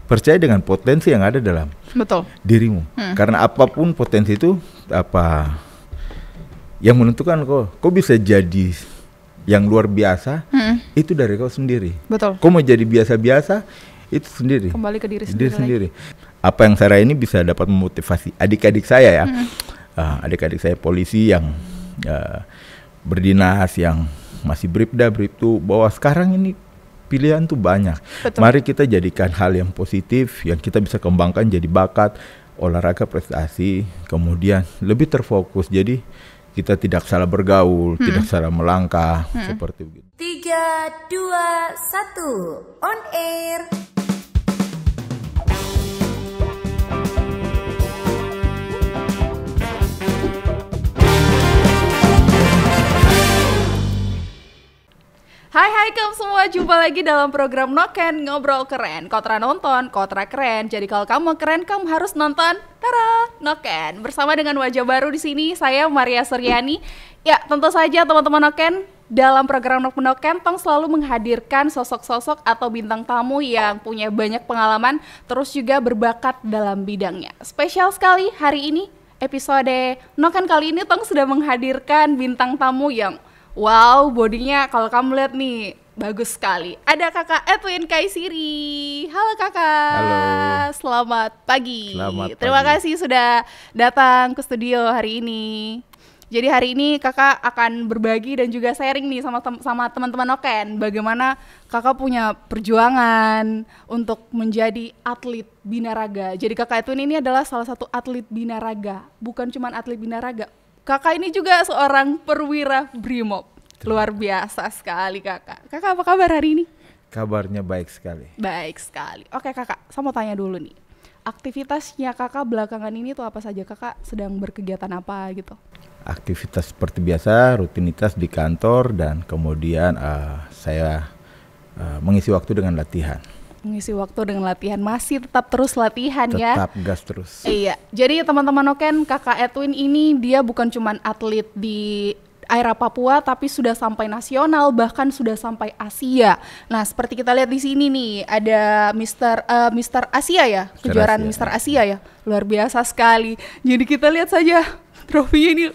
percaya dengan potensi yang ada dalam dirimu. Karena apapun potensi itu apa yang menentukan kau bisa jadi yang luar biasa, itu dari kau sendiri. Kau mau jadi biasa-biasa, itu sendiri. Kembali ke diri sendiri. Apa yang saya ini bisa dapat memotivasi adik-adik saya ya. Adik-adik saya polisi yang berdinas, yang masih bribda, bribtu, bahwa sekarang ini pilihan tuh banyak. Mari kita jadikan hal yang positif, yang kita bisa kembangkan jadi bakat, olahraga, prestasi, kemudian lebih terfokus. Jadi kita tidak salah bergaul, tidak salah melangkah, seperti begitu. 3, 2, 1, on air. Hai kamu semua, jumpa lagi dalam program Noken Ngobrol Keren. Kotra nonton, Kotra keren. Jadi kalau kamu keren, kamu harus nonton. Tara, Noken. Bersama dengan wajah baru di sini, saya Maria Suryani. Ya, tentu saja teman-teman Noken, dalam program Noken Tong selalu menghadirkan sosok-sosok atau bintang tamu yang punya banyak pengalaman, terus juga berbakat dalam bidangnya. Spesial sekali hari ini, episode Noken kali ini Tong sudah menghadirkan bintang tamu yang wow, bodinya kalau kamu lihat nih bagus sekali. Ada Kakak Edwin Kaisiri. Halo Kakak. Halo. Selamat pagi. Terima kasih sudah datang ke studio hari ini. Jadi hari ini Kakak akan berbagi dan juga sharing nih sama teman-teman Noken. Bagaimana Kakak punya perjuangan untuk menjadi atlet binaraga. Jadi Kakak Edwin ini adalah salah satu atlet binaraga. Bukan cuma atlet binaraga. Kakak ini juga seorang perwira Brimob. Luar biasa sekali Kakak. Kakak apa kabar hari ini? Kabarnya baik sekali. Baik sekali. Oke Kakak, saya mau tanya dulu nih. Aktivitasnya Kakak belakangan ini tuh apa saja? Kakak sedang berkegiatan apa gitu? Aktivitas seperti biasa, rutinitas di kantor, dan kemudian saya mengisi waktu dengan latihan. Mengisi waktu dengan latihan, masih tetap terus latihan ya? Tetap gas terus. Iya, jadi teman-teman Noken, Kakak Edwin ini dia bukan cuma atlet di area Papua, tapi sudah sampai nasional, bahkan sudah sampai Asia. Nah, seperti kita lihat di sini nih, ada Mister Asia ya, kejuaraan Mister Asia ya, luar biasa sekali. Jadi kita lihat saja trofinya ini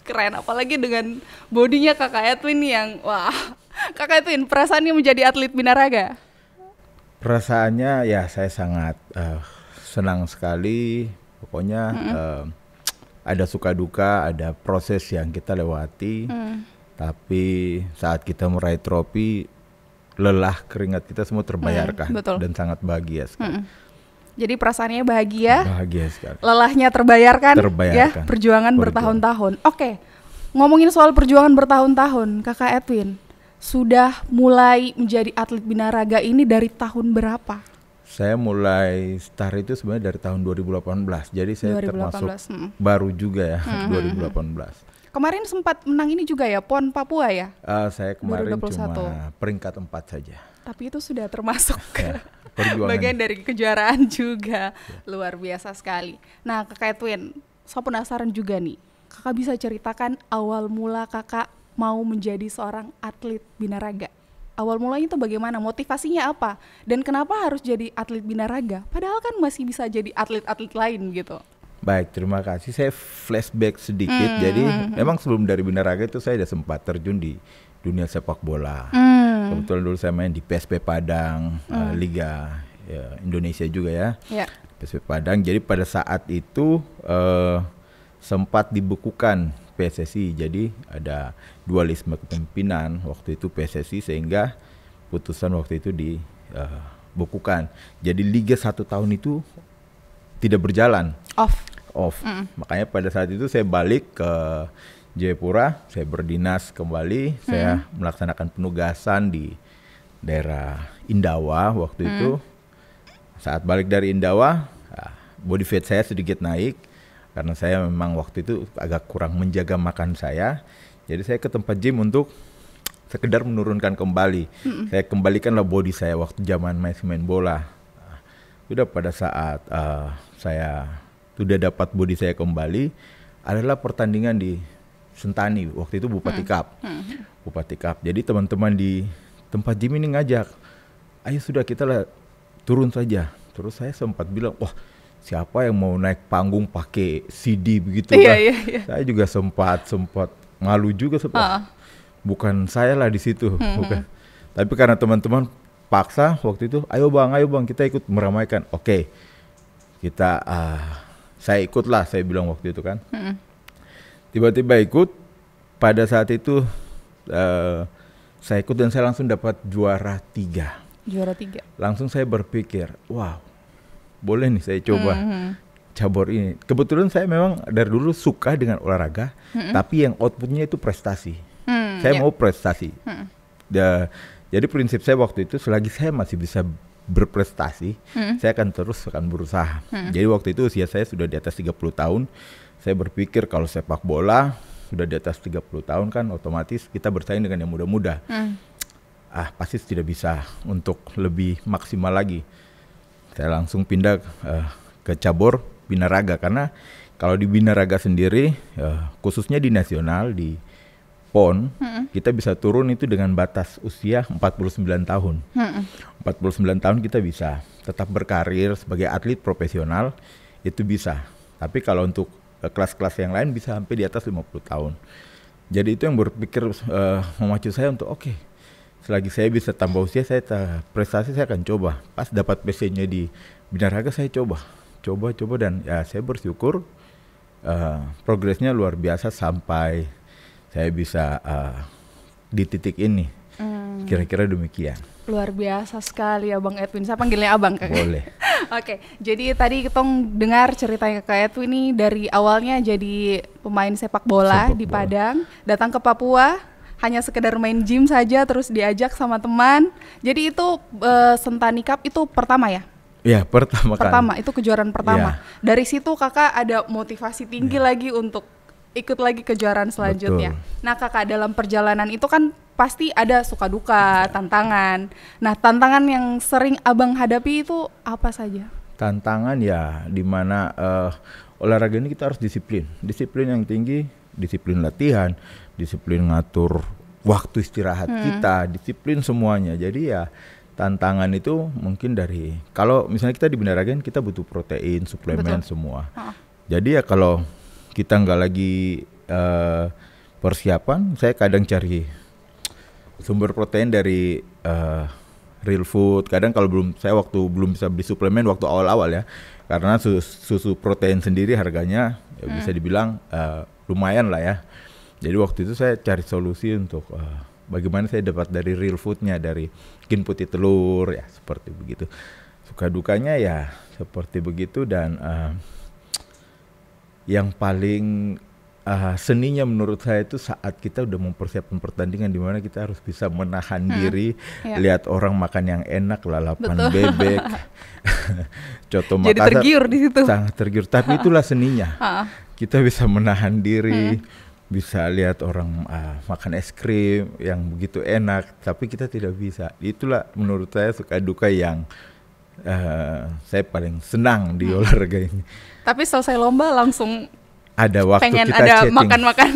keren, apalagi dengan bodinya Kakak Edwin yang wah. Kakak Edwin, perasaannya menjadi atlet binaraga? Perasaannya ya saya sangat senang sekali. Pokoknya ada suka duka, ada proses yang kita lewati. Tapi saat kita meraih trofi, lelah, keringat kita semua terbayarkan dan sangat bahagia sekali. Jadi perasaannya bahagia. Bahagia sekali. Lelahnya terbayarkan. Ya, perjuangan bertahun-tahun. Oke. Ngomongin soal perjuangan bertahun-tahun, Kakak Edwin sudah mulai menjadi atlet binaraga ini dari tahun berapa? Saya mulai start itu sebenarnya dari tahun 2018. Jadi saya 2018. Termasuk baru juga ya, 2018. Kemarin sempat menang ini juga ya, PON Papua ya? Saya kemarin 2021. Cuma peringkat 4 saja. Tapi itu sudah termasuk bagian dari kejuaraan juga. Luar biasa sekali. Nah Kakak Edwin, saya penasaran juga nih. Kakak bisa ceritakan awal mula Kakak mau menjadi seorang atlet binaraga. Awal mulanya itu bagaimana? Motivasinya apa? Dan kenapa harus jadi atlet binaraga? Padahal kan masih bisa jadi atlet-atlet lain gitu. Baik, terima kasih. Saya flashback sedikit. Jadi memang sebelum dari binaraga itu saya sudah sempat terjun di dunia sepak bola. Kebetulan dulu saya main di PSP Padang, Liga Indonesia juga ya. PSP Padang. Jadi pada saat itu sempat dibekukan PSSI, jadi ada dualisme kepemimpinan waktu itu PSSI, sehingga putusan waktu itu dibekukan. Jadi Liga 1 tahun itu tidak berjalan, off. Makanya pada saat itu saya balik ke Jayapura, saya berdinas kembali, saya melaksanakan penugasan di daerah Indawa waktu itu. Saat balik dari Indawa, body fat saya sedikit naik. Karena saya memang waktu itu agak kurang menjaga makan saya. Jadi saya ke tempat gym untuk sekedar menurunkan kembali. Saya kembalikanlah body saya waktu zaman main bola. Sudah pada saat saya sudah dapat body saya kembali, adalah pertandingan di Sentani. Waktu itu Bupati Cup. Bupati Cup. Jadi teman-teman di tempat gym ini ngajak, ayo sudah kita turun saja Terus saya sempat bilang, wah siapa yang mau naik panggung pakai CD begitu Iya, kan? iya, iya. Saya juga sempat malu juga, bukan saya lah di situ, bukan. Tapi karena teman-teman paksa waktu itu, ayo bang kita ikut meramaikan. Oke, kita saya ikut lah, saya bilang waktu itu kan. Tiba-tiba ikut, pada saat itu saya ikut dan saya langsung dapat juara 3. Juara 3. Langsung saya berpikir, wow, boleh nih saya coba cabur ini. Kebetulan saya memang dari dulu suka dengan olahraga, tapi yang outputnya itu prestasi. Saya mau prestasi. Jadi prinsip saya waktu itu, selagi saya masih bisa berprestasi, saya akan berusaha. Jadi waktu itu usia saya sudah di atas 30 tahun. Saya berpikir kalau sepak bola sudah di atas 30 tahun kan otomatis kita bersaing dengan yang muda-muda. Pasti tidak bisa untuk lebih maksimal lagi. Saya langsung pindah ke cabur binaraga, karena kalau di binaraga sendiri, khususnya di nasional, di PON, kita bisa turun itu dengan batas usia 49 tahun. 49 tahun kita bisa tetap berkarir sebagai atlet profesional, itu bisa. Tapi kalau untuk kelas-kelas yang lain bisa sampai di atas 50 tahun. Jadi itu yang berpikir memacu saya untuk oke, selagi saya bisa tambah usia, saya prestasi saya akan coba. Pas dapat PC-nya di binaraga saya coba dan ya saya bersyukur progresnya luar biasa sampai saya bisa di titik ini. Kira-kira demikian. Luar biasa sekali Abang Edwin. Saya panggilnya Abang Kak. Boleh. Oke, jadi tadi kita dengar ceritanya Kak Edwin ini dari awalnya jadi pemain sepak bola di Padang, datang ke Papua hanya sekedar main gym saja, terus diajak sama teman. Jadi itu Sentani Cup itu pertama ya? Iya, pertama kali. Itu kejuaraan pertama. Ya. Dari situ Kakak ada motivasi tinggi lagi untuk ikut lagi kejuaraan selanjutnya. Betul. Nah Kakak, dalam perjalanan itu kan pasti ada suka duka, tantangan. Nah tantangan yang sering Abang hadapi itu apa saja? Tantangan ya dimana olahraga ini kita harus disiplin yang tinggi, disiplin latihan, disiplin ngatur waktu istirahat kita, disiplin semuanya. Jadi ya tantangan itu mungkin dari, kalau misalnya kita di binaraga kita butuh protein, suplemen. Betul. Semua. Jadi ya kalau kita nggak lagi persiapan, saya kadang cari sumber protein dari real food. Kadang kalau waktu belum bisa beli suplemen waktu awal-awal ya, karena susu protein sendiri harganya bisa dibilang lumayan lah ya. Jadi waktu itu saya cari solusi untuk bagaimana saya dapat dari real foodnya, dari bikin putih telur ya, seperti begitu. Suka dukanya ya seperti begitu. Dan yang paling seninya menurut saya itu saat kita udah mempersiapkan pertandingan, di mana kita harus bisa menahan diri, lihat orang makan yang enak, lalapan bebek, coto Makassar. Jadi tergiur di situ. Sangat tergiur, tapi itulah seninya. Kita bisa menahan diri, bisa lihat orang makan es krim yang begitu enak, tapi kita tidak bisa. Itulah menurut saya suka duka yang saya paling senang di olahraga ini. Tapi selesai lomba langsung ada waktu pengen kita ada chatting. Makan-makan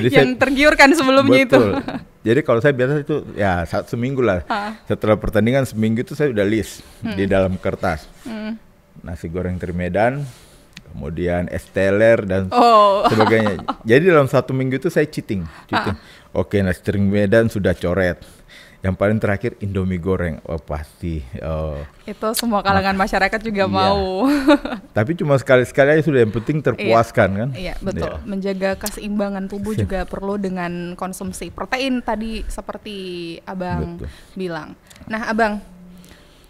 yang tergiurkan sebelumnya. Betul. Itu. Jadi kalau saya biasa itu ya seminggu lah. Setelah pertandingan seminggu itu saya udah list di dalam kertas. Nasi goreng Trimedan, kemudian es teler dan sebagainya. Jadi dalam 1 minggu itu saya cheating. Oke, nasi Trimedan sudah coret. Yang paling terakhir Indomie goreng, pasti. Itu semua kalangan masyarakat juga mau. Tapi cuma sekali-sekali aja sudah, yang penting terpuaskan kan. Iya, betul. Iya. Menjaga keseimbangan tubuh juga perlu dengan konsumsi protein tadi seperti Abang bilang. Nah, Abang,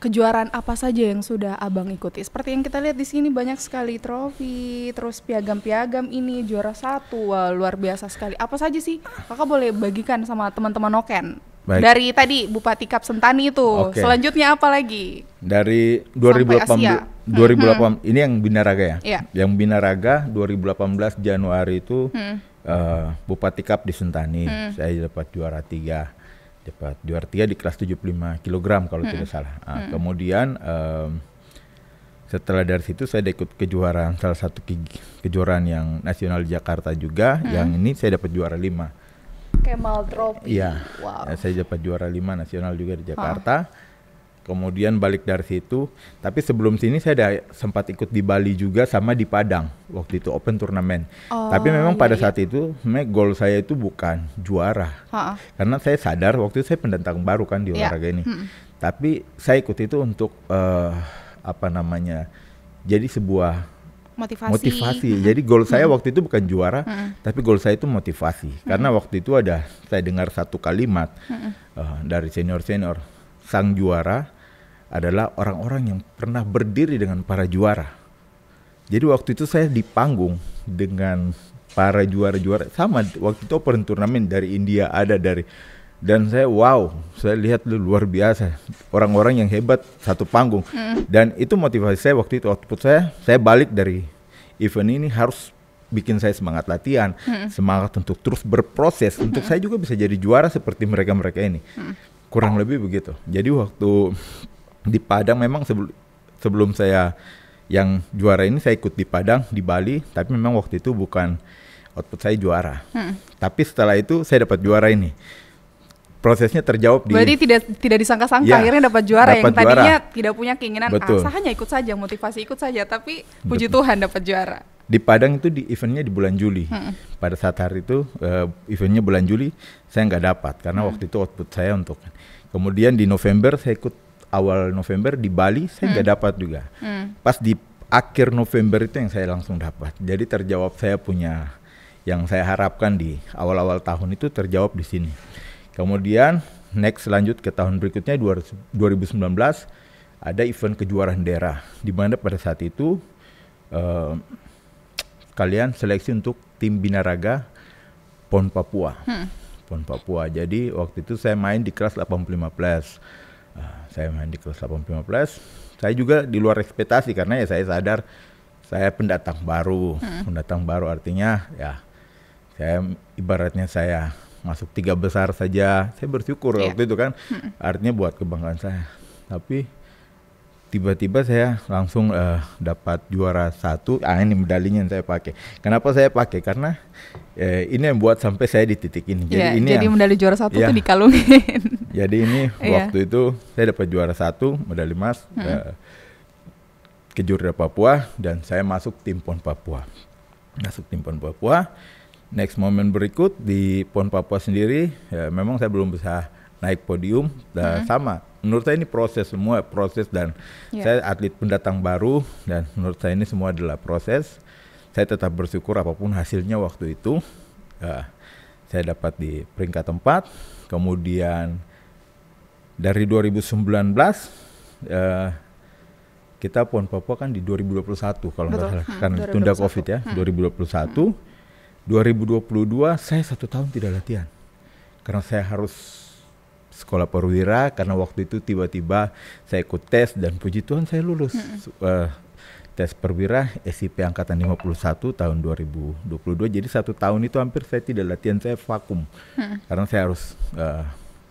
kejuaraan apa saja yang sudah Abang ikuti? Seperti yang kita lihat di sini banyak sekali trofi, terus piagam-piagam ini juara 1. Wah, luar biasa sekali. Apa saja sih? Kakak boleh bagikan sama teman-teman Noken. Baik. Dari tadi Bupati Cup Sentani itu, selanjutnya apa lagi? Dari 2018 ini yang binaraga ya? Yeah. Yang binaraga 2018 Januari itu Bupati Cup di Sentani, saya dapat juara 3. Dapat juara 3 di kelas 75 kg kalau tidak salah. Kemudian setelah dari situ saya ikut kejuaraan, salah satu kejuaraan yang nasional di Jakarta juga, yang ini saya dapat juara 5. Kemal Trophy. Iya. Wow. Saya dapat juara 5 nasional juga di Jakarta. Kemudian balik dari situ, tapi sebelum sini saya ada sempat ikut di Bali juga sama di Padang waktu itu open turnamen. Tapi memang pada saat itu sebenarnya goal saya itu bukan juara, karena saya sadar waktu itu saya pendatang baru kan di olahraga ini. Tapi saya ikut itu untuk jadi sebuah motivasi. Jadi goal saya waktu itu bukan juara, tapi goal saya itu motivasi. Karena waktu itu saya dengar satu kalimat dari senior, sang juara adalah orang-orang yang pernah berdiri dengan para juara. Jadi waktu itu saya di panggung dengan para juara-juara, sama waktu itu open turnamen dari India ada dan saya saya lihat luar biasa orang-orang yang hebat satu panggung. Dan itu motivasi saya waktu itu, output saya balik dari event ini harus bikin saya semangat latihan, semangat untuk terus berproses untuk saya juga bisa jadi juara seperti mereka-mereka ini. Kurang lebih begitu. Jadi waktu di Padang memang sebelum saya yang juara ini saya ikut di Padang, di Bali, tapi memang waktu itu bukan output saya juara. Tapi setelah itu saya dapat juara ini. Prosesnya terjawab Berarti tidak disangka-sangka akhirnya dapat juara yang tadinya tidak punya keinginan, saya hanya ikut saja, motivasi ikut saja, tapi puji Tuhan dapat juara. Di Padang itu eventnya di bulan Juli. Pada saat hari itu eventnya bulan Juli, saya nggak dapat karena waktu itu output saya untuk. Kemudian di November saya ikut awal November di Bali, saya nggak dapat juga. Pas di akhir November itu yang saya langsung dapat. Jadi terjawab saya punya yang saya harapkan di awal-awal tahun itu terjawab di sini. Kemudian next lanjut ke tahun berikutnya 2019 ada event kejuaraan daerah di mana pada saat itu kalian seleksi untuk tim binaraga PON Papua. PON Papua. Jadi waktu itu saya main di kelas 85+. Saya main di kelas 85+. Saya juga di luar ekspektasi karena ya saya sadar saya pendatang baru. Pendatang baru artinya ya saya ibaratnya saya masuk 3 besar saja. Saya bersyukur waktu itu kan. Artinya buat kebanggaan saya. Tapi tiba-tiba saya langsung dapat juara 1. Ini medalinya yang saya pakai. Kenapa saya pakai? Karena ini yang buat sampai saya di titik ini. Jadi medali juara 1 itu dikalungin. Jadi ini waktu itu saya dapat juara 1, medali emas ke Jurda Papua dan saya masuk tim PON Papua. Next momen berikut di PON Papua sendiri, memang saya belum bisa naik podium. Sama, menurut saya ini proses dan saya atlet pendatang baru dan menurut saya ini semua adalah proses. Saya tetap bersyukur apapun hasilnya waktu itu. Saya dapat di peringkat 4, kemudian dari 2019 kita PON Papua kan di 2021 kalau nggak salah karena tunda COVID ya. 2021, 2022 saya 1 tahun tidak latihan karena saya harus sekolah perwira karena waktu itu tiba-tiba saya ikut tes dan puji Tuhan saya lulus tes perwira SIP angkatan 51 tahun 2022. Jadi 1 tahun itu hampir saya tidak latihan, saya vakum karena saya harus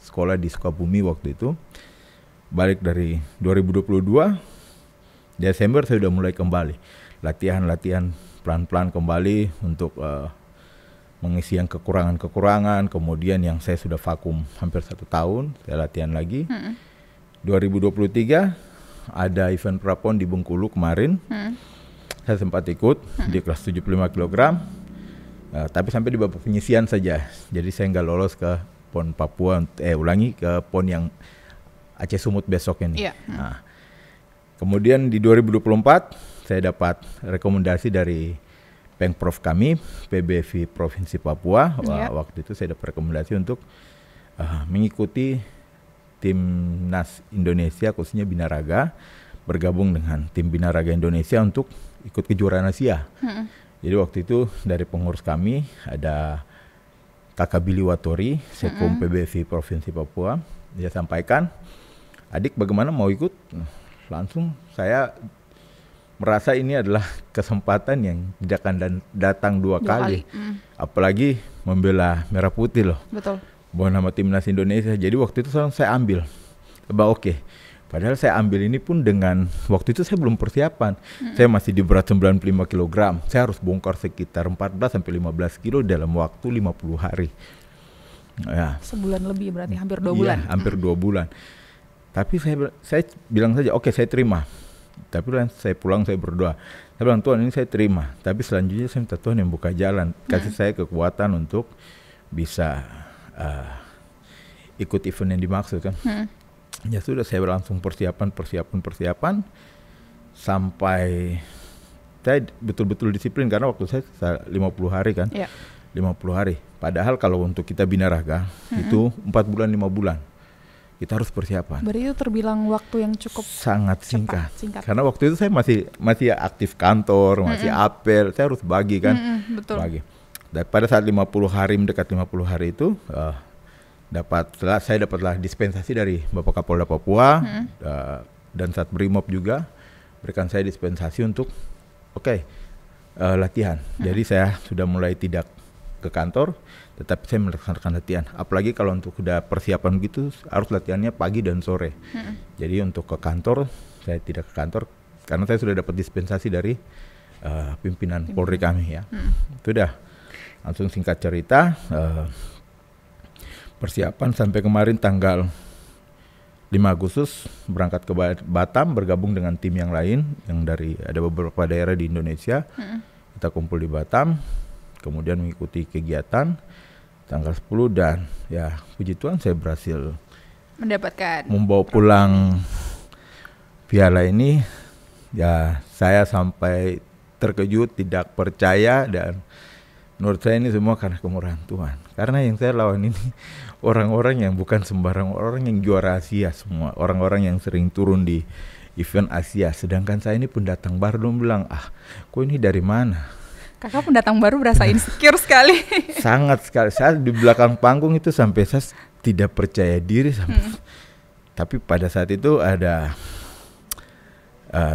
sekolah di Sukabumi waktu itu. Balik dari 2022 Desember saya sudah mulai kembali latihan pelan-pelan kembali untuk mengisi yang kekurangan. Kemudian yang saya sudah vakum hampir 1 tahun saya latihan lagi. 2023 ada event prapon di Bengkulu kemarin. Saya sempat ikut di kelas 75 kg, tapi sampai di babak penyisian saja. Jadi saya nggak lolos ke PON Papua, ke PON yang Aceh Sumut besok ini. Kemudian di 2024 saya dapat rekomendasi dari Pengprov kami, PBFI Provinsi Papua. Waktu itu saya dapat rekomendasi untuk mengikuti Timnas Indonesia khususnya Binaraga, bergabung dengan tim Binaraga Indonesia untuk ikut kejuaraan Asia. Jadi waktu itu dari pengurus kami ada Kakak Billy Watori, Sekom PBFI Provinsi Papua. Dia sampaikan, adik bagaimana mau ikut? Langsung saya merasa ini adalah kesempatan yang tidak akan datang dua kali. Apalagi membela Merah Putih loh. Betul. Bawa nama Timnas Indonesia. Jadi waktu itu saya ambil. Oke. Padahal saya ambil ini pun dengan, waktu itu saya belum persiapan. Saya masih di berat 95 kg. Saya harus bongkar sekitar 14-15 kilo dalam waktu 50 hari. Ya. Sebulan lebih berarti, hampir 2 bulan. Iya, hampir 2 bulan. Tapi saya bilang saja, oke, saya terima. Tapi saya pulang, saya berdoa. Saya bilang, Tuhan, ini saya terima. Tapi selanjutnya saya minta Tuhan yang buka jalan, kasih saya kekuatan untuk bisa ikut event yang dimaksud kan. Ya sudah, saya langsung persiapan sampai saya betul-betul disiplin, karena waktu saya 50 hari kan. 50 hari. Padahal kalau untuk kita binaraga itu 4 bulan 5 bulan. Kita harus persiapan. Berarti itu terbilang waktu yang cukup sangat singkat. Karena waktu itu saya masih aktif kantor, masih apel, saya harus bagi kan. Betul. Bagi. Dan pada saat 50 hari, mendekat 50 hari itu saya dapatlah dispensasi dari Bapak Kapolda Papua dan saat Brimob juga berikan saya dispensasi untuk latihan. Jadi saya sudah mulai tidak ke kantor, tetapi saya melaksanakan latihan. Apalagi kalau untuk udah persiapan gitu, harus latihannya pagi dan sore. Jadi untuk ke kantor, saya tidak ke kantor karena saya sudah dapat dispensasi dari pimpinan Polri kami ya. Itu dah. Langsung singkat cerita, persiapan sampai kemarin tanggal 5 Agustus berangkat ke Batam, bergabung dengan tim yang lain yang ada beberapa daerah di Indonesia. Kita kumpul di Batam, kemudian mengikuti kegiatan tanggal 10 dan ya puji Tuhan saya berhasil membawa pulang piala ini. Ya saya sampai terkejut, tidak percaya, dan menurut saya ini semua karena kemurahan Tuhan. Karena yang saya lawan ini orang-orang yang bukan sembarang orang, yang juara Asia semua, orang-orang yang sering turun di event Asia. Sedangkan saya ini pendatang baru, bilang, kok ini dari mana? Kakak pendatang baru berasa insecure sekali. Sangat sekali. Saya di belakang panggung itu sampai saya tidak percaya diri. Tapi pada saat itu ada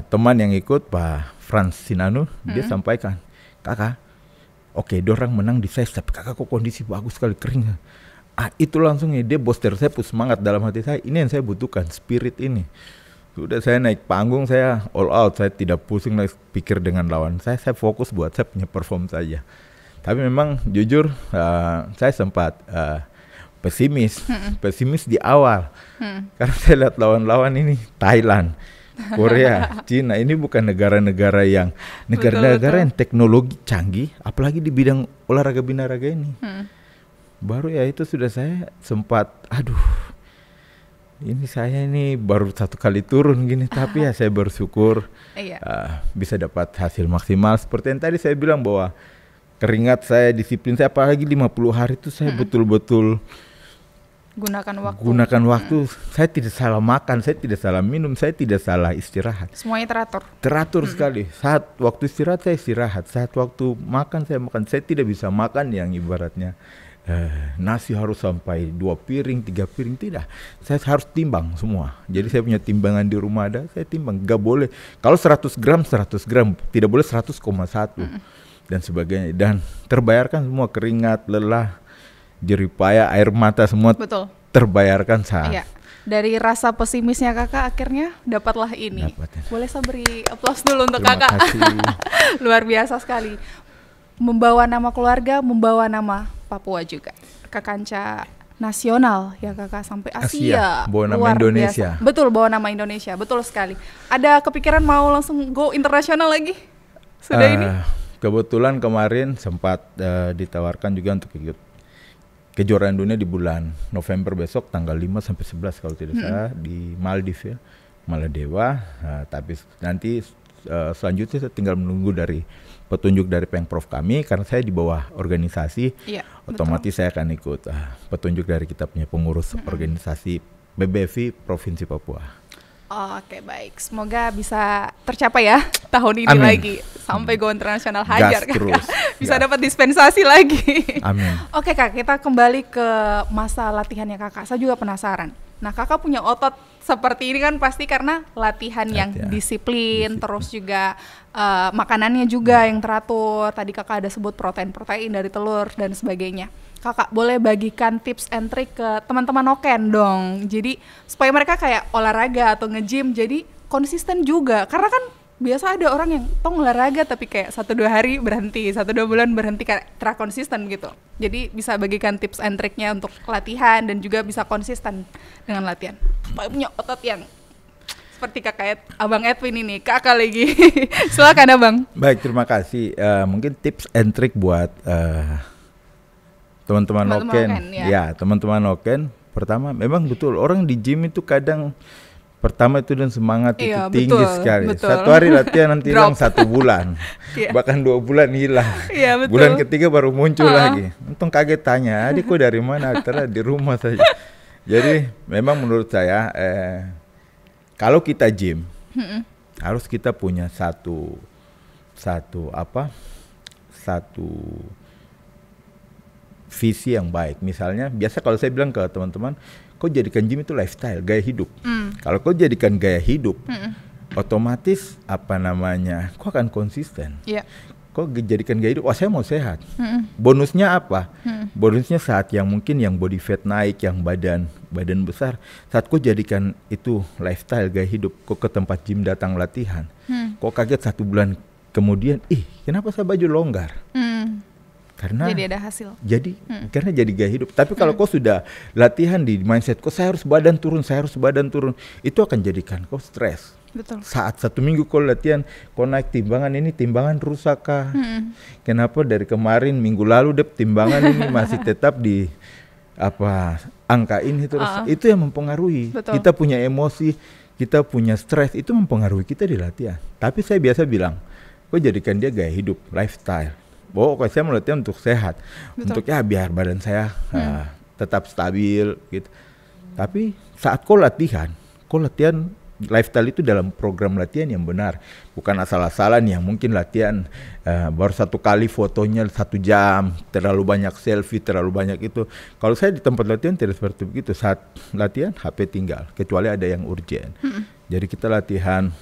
teman yang ikut, Pak Frans Sinanu, dia sampaikan, Kakak, dorang menang di size, tapi Kakak kok kondisi bagus sekali, kering. Itu langsung dia booster saya, semangat dalam hati saya. Ini yang saya butuhkan, spirit ini. Sudah saya naik panggung, saya all out, saya tidak pusing lagi pikir dengan lawan saya fokus buat saya punya perform saja. Tapi memang jujur saya sempat pesimis di awal, karena saya lihat lawan-lawan ini Thailand, Korea, Cina, ini bukan negara-negara yang teknologi canggih, apalagi di bidang olahraga binaraga ini. Baru ya itu sudah saya sempat, ini saya ini baru 1 kali turun gini, tapi ya saya bersyukur bisa dapat hasil maksimal. Seperti yang tadi saya bilang bahwa keringat saya, disiplin saya, apalagi 50 hari itu saya betul-betul gunakan waktu. Saya tidak salah makan, saya tidak salah minum, saya tidak salah istirahat. Semuanya teratur sekali. Saat waktu istirahat saya istirahat, saat waktu makan saya makan. Saya tidak bisa makan yang ibaratnya nasi harus sampai 2 piring, 3 piring, tidak. Saya harus timbang semua. Jadi saya punya timbangan di rumah ada, saya timbang. Gak boleh, kalau 100 gram, tidak boleh 100,1 dan sebagainya. Dan terbayarkan semua, keringat, lelah, jerih payah, air mata, semua terbayarkan saat. Dari rasa pesimisnya Kakak akhirnya dapatlah ini. Boleh saya beri aplaus dulu untuk Kakak. Luar biasa sekali. Membawa nama keluarga, membawa nama Papua juga ke kancah nasional ya Kakak, sampai Asia. Bawa nama Indonesia. Biasa. Betul, bawa nama Indonesia, betul sekali. Ada kepikiran mau langsung go internasional lagi? Sudah ini? Kebetulan kemarin sempat ditawarkan juga untuk ikut kejuaraan dunia di bulan November besok, tanggal 5 sampai 11 kalau tidak salah, di Maldives ya, Maladewa. Tapi nanti selanjutnya saya tinggal menunggu dari petunjuk dari Pemprov kami, karena saya di bawah organisasi, otomatis saya akan ikut petunjuk dari kita punya pengurus organisasi BBFI Provinsi Papua. Oke, baik, semoga bisa tercapai ya tahun ini. Amin. Lagi sampai go internasional, hajar Kakak, bisa dapat dispensasi lagi. Amin. Oke Kak, kita kembali ke masa latihannya Kakak. Saya juga penasaran. Nah, Kakak punya otot seperti ini kan pasti karena latihan yang disiplin, terus juga makanannya juga yang teratur. Tadi Kakak ada sebut protein dari telur dan sebagainya. Kakak boleh bagikan tips and trick ke teman-teman Noken dong. Jadi supaya mereka kayak olahraga atau nge-gym jadi konsisten juga. Karena kan biasa ada orang yang tong olahraga tapi kayak 1-2 hari berhenti, 1-2 bulan berhenti, kayak konsisten gitu. Jadi bisa bagikan tips and triknya untuk latihan dan juga bisa konsisten dengan latihan. Punya otot yang seperti kakak Abang Edwin ini, kakak lagi. Silakan Abang. Baik, terima kasih. Mungkin tips and trick buat teman-teman Noken. Ya, teman-teman Noken. Pertama, memang betul orang di gym itu kadang pertama itu dan semangat itu tinggi sekali. Betul. 1 hari latihan nanti hilang 1 bulan, bahkan 2 bulan hilang. Bulan ketiga baru muncul lagi. Untung kaget tanya, adik kok dari mana? Ternyata di rumah saja. Jadi memang menurut saya kalau kita gym harus kita punya satu visi yang baik. Misalnya biasa kalau saya bilang ke teman-teman, kau jadikan gym itu lifestyle, gaya hidup. Kalau kau jadikan gaya hidup, otomatis kau akan konsisten. Kau jadikan gaya hidup, saya mau sehat. Bonusnya apa? Bonusnya saat yang mungkin yang body fat naik, yang badan besar, saat kau jadikan itu lifestyle, gaya hidup, kau ke tempat gym datang latihan, kau kaget 1 bulan kemudian, kenapa saya baju longgar? Karena jadi ada hasil. Karena jadi gaya hidup. Tapi kalau kau sudah latihan di mindset, kau saya harus badan turun, itu akan jadikan kau stres. Betul. Saat 1 minggu kau latihan, kau naik timbangan ini, timbangan rusak kah? Kenapa dari kemarin minggu lalu timbangan ini masih tetap di angka ini terus? Itu yang mempengaruhi. Betul. Kita punya emosi, kita punya stres, itu mempengaruhi kita di latihan. Tapi saya biasa bilang, kau jadikan dia gaya hidup, lifestyle. Kalau saya mau latihan untuk sehat, untuk biar badan saya tetap stabil gitu. Tapi saat kau latihan lifestyle itu dalam program latihan yang benar, bukan asal-asalan yang mungkin latihan baru 1 kali fotonya 1 jam, terlalu banyak selfie, terlalu banyak itu. Kalau saya di tempat latihan tidak seperti begitu. Saat latihan HP tinggal, kecuali ada yang urgent. Jadi kita latihan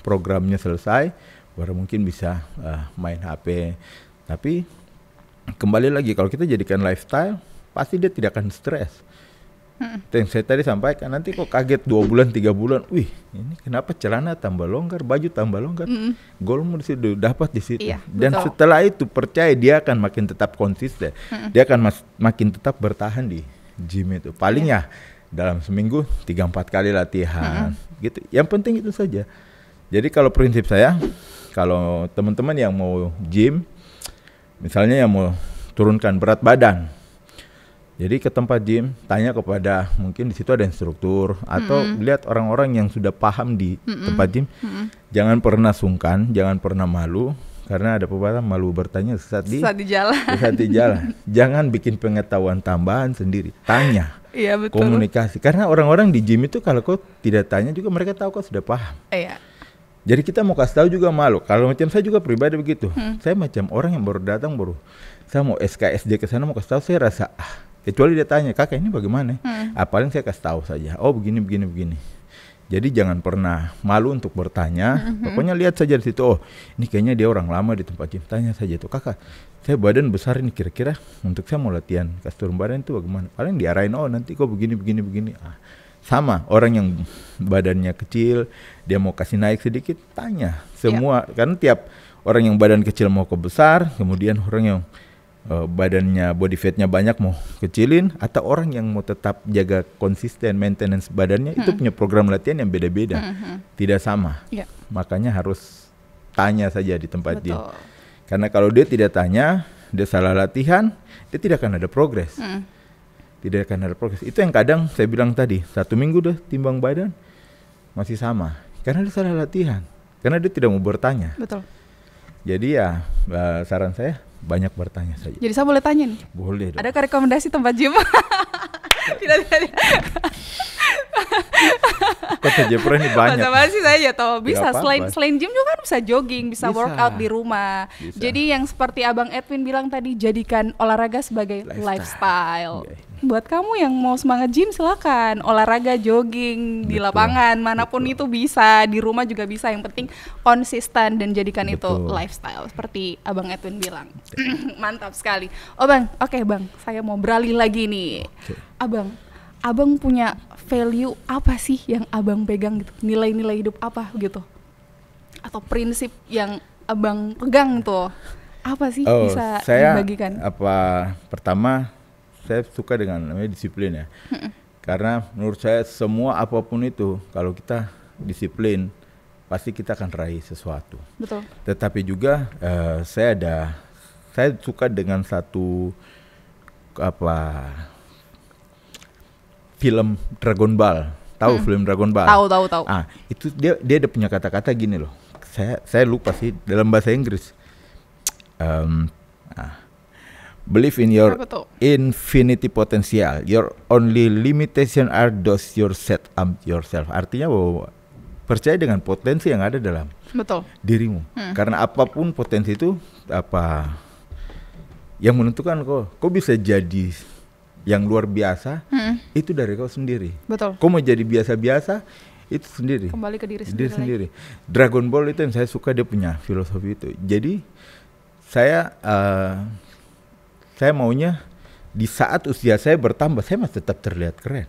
programnya selesai, baru mungkin bisa main HP. Tapi kembali lagi, kalau kita jadikan lifestyle, pasti dia tidak akan stres. Itu yang saya tadi sampaikan, nanti kok kaget 2 bulan, 3 bulan, ini kenapa celana tambah longgar, baju tambah longgar, goalmu di situ, dapat di situ. Dan setelah itu percaya dia akan makin tetap konsisten, dia akan makin tetap bertahan di gym itu. Paling dalam seminggu 3-4 kali latihan, gitu. Yang penting itu saja. Jadi kalau prinsip saya, kalau teman-teman yang mau gym, misalnya yang mau turunkan berat badan, jadi ke tempat gym, tanya kepada, mungkin di situ ada instruktur, atau lihat orang-orang yang sudah paham di tempat gym. Jangan pernah sungkan, jangan pernah malu, karena ada pepatah, malu bertanya sesat di jalan. Jangan bikin pengetahuan tambahan sendiri, tanya. Iya, betul. Komunikasi, karena orang-orang di gym itu kalau kau tidak tanya juga mereka tahu kau sudah paham. Jadi kita mau kasih tahu juga malu. Kalau macam saya juga pribadi begitu. Saya macam orang yang baru datang, saya mau SKSD ke sana mau kasih tahu, saya rasa kecuali dia tanya, kakak ini bagaimana? Paling saya kasih tahu saja. Oh begini. Jadi jangan pernah malu untuk bertanya. Pokoknya lihat saja di situ. Oh ini kayaknya dia orang lama di tempat gym. Tanya saja tuh, kakak, saya badan besar ini, kira-kira untuk saya mau latihan kasih turun badan itu bagaimana? Paling diarahin, oh nanti kok begini. Sama orang yang badannya kecil, dia mau kasih naik sedikit, tanya semua. Karena tiap orang yang badan kecil mau ke besar, kemudian orang yang badannya body fatnya banyak mau kecilin, atau orang yang mau tetap jaga konsisten maintenance badannya, itu punya program latihan yang beda-beda, tidak sama. Makanya harus tanya saja di tempat gym. Karena kalau dia tidak tanya, dia salah latihan, dia tidak akan ada progres. Tidak akan ada progres. Itu yang kadang saya bilang tadi, 1 minggu udah timbang badan masih sama, karena dia salah latihan, karena dia tidak mau bertanya. Betul. Jadi saran saya banyak bertanya saja. Jadi saya boleh tanya nih? Boleh dong. Ada rekomendasi tempat gym? Tidak. Kota Jepura ini banyak. Masa-masa saja toh. Bisa selain gym juga kan bisa jogging, bisa workout di rumah. Bisa. Jadi yang seperti Abang Edwin bilang tadi, jadikan olahraga sebagai lifestyle. Buat kamu yang mau semangat gym, silakan olahraga jogging di lapangan manapun itu bisa, di rumah juga bisa. Yang penting konsisten dan jadikan itu lifestyle seperti Abang Edwin bilang. Mantap sekali. Oh Bang, oke Bang, saya mau beralih lagi nih. Abang punya value apa sih yang Abang pegang gitu? Nilai-nilai hidup apa gitu? atau prinsip yang abang pegang tuh apa sih, bisa saya, dibagikan? Pertama saya suka dengan namanya disiplin ya. Karena menurut saya semua apapun itu kalau kita disiplin pasti kita akan raih sesuatu. Betul. Tetapi juga saya suka dengan satu film Dragon Ball. Tahu film Dragon Ball? Tahu. Itu dia ada punya kata-kata gini loh. Saya lupa sih dalam bahasa Inggris. Believe in your infinity potential. Your only limitation are those you set up yourself. Artinya bahwa percaya dengan potensi yang ada dalam dirimu. Karena apapun potensi itu yang menentukan kau bisa jadi yang luar biasa, itu dari kau sendiri. Betul. Kau mau jadi biasa-biasa, itu sendiri. Kembali ke diri sendiri. Dragon Ball itu yang saya suka, dia punya filosofi itu. Jadi saya maunya di saat usia saya bertambah, saya masih tetap terlihat keren.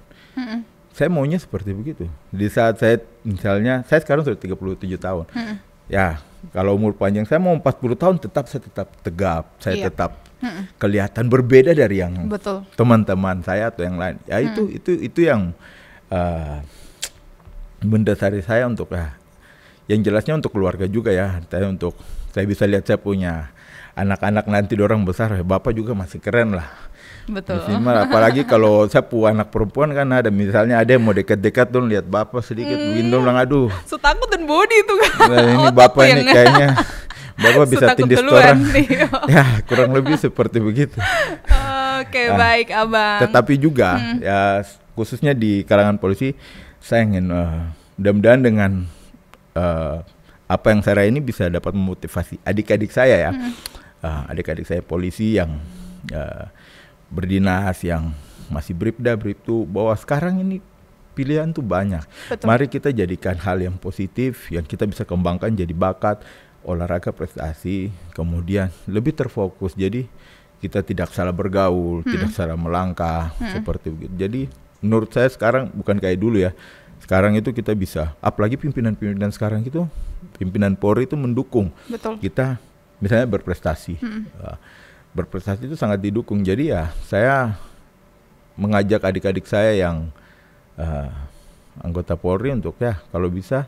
Saya maunya seperti begitu. Di saat saya, misalnya, saya sekarang sudah 37 tahun. Ya, kalau umur panjang saya mau 40 tahun saya tetap tegap, saya tetap kelihatan berbeda dari yang teman-teman saya atau yang lain. Ya itu yang mendasari saya untuk yang jelasnya untuk keluarga juga ya. Saya bisa lihat saya punya anak-anak nanti orang besar, bapak juga masih keren lah. Betul. Apalagi kalau saya punya anak perempuan kan misalnya ada yang mau dekat-dekat tuh lihat bapak sedikit, bilang aduh. Takut dan body itu kan. Nah, ini bapak ini kayaknya bapak bisa tindis orang. Ya kurang lebih seperti begitu. Oke, baik abang. Tetapi juga ya khususnya di kalangan polisi, saya ingin mudah-mudahan dengan apa yang saya ini bisa dapat memotivasi adik-adik saya ya. Adik-adik saya polisi yang berdinas, yang masih bribtu, bahwa sekarang ini pilihan tuh banyak. Betul. Mari kita jadikan hal yang positif yang kita bisa kembangkan jadi bakat, olahraga, prestasi, kemudian lebih terfokus. Jadi kita tidak salah bergaul, tidak salah melangkah, seperti begitu. Jadi menurut saya sekarang bukan kayak dulu ya. Sekarang itu kita bisa, apalagi pimpinan-pimpinan sekarang itu, pimpinan Polri itu mendukung. Betul. Kita misalnya berprestasi. Berprestasi itu sangat didukung. Jadi ya saya mengajak adik-adik saya yang anggota Polri untuk ya kalau bisa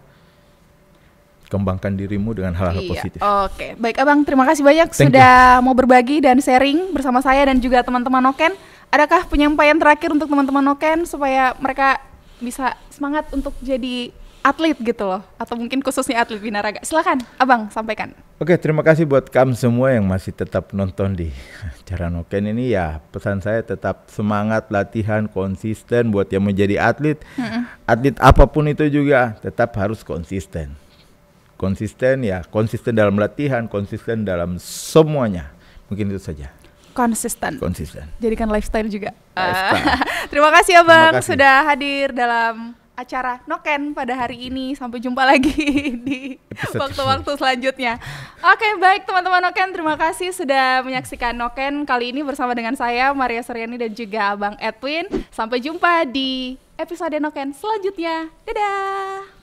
kembangkan dirimu dengan hal-hal positif. Oke, baik abang, terima kasih banyak sudah mau berbagi dan sharing bersama saya dan juga teman-teman Noken. Adakah penyampaian terakhir untuk teman-teman Noken supaya mereka bisa semangat untuk jadi atlet gitu loh, atau mungkin khususnya atlet binaraga? Silakan abang sampaikan. Oke, terima kasih buat kamu semua yang masih tetap nonton di acara Noken ini ya. Pesan saya tetap semangat, latihan, konsisten buat yang menjadi atlet. Atlet apapun itu juga tetap harus konsisten. Konsisten dalam latihan, konsisten dalam semuanya. Mungkin itu saja. Konsisten. Jadikan lifestyle juga. Terima kasih abang sudah hadir dalam acara Noken pada hari ini. Sampai jumpa lagi di waktu-waktu selanjutnya. Oke, baik teman-teman Noken, terima kasih sudah menyaksikan Noken kali ini bersama dengan saya Maria Suryani dan juga Abang Edwin. Sampai jumpa di episode Noken selanjutnya. Dadah.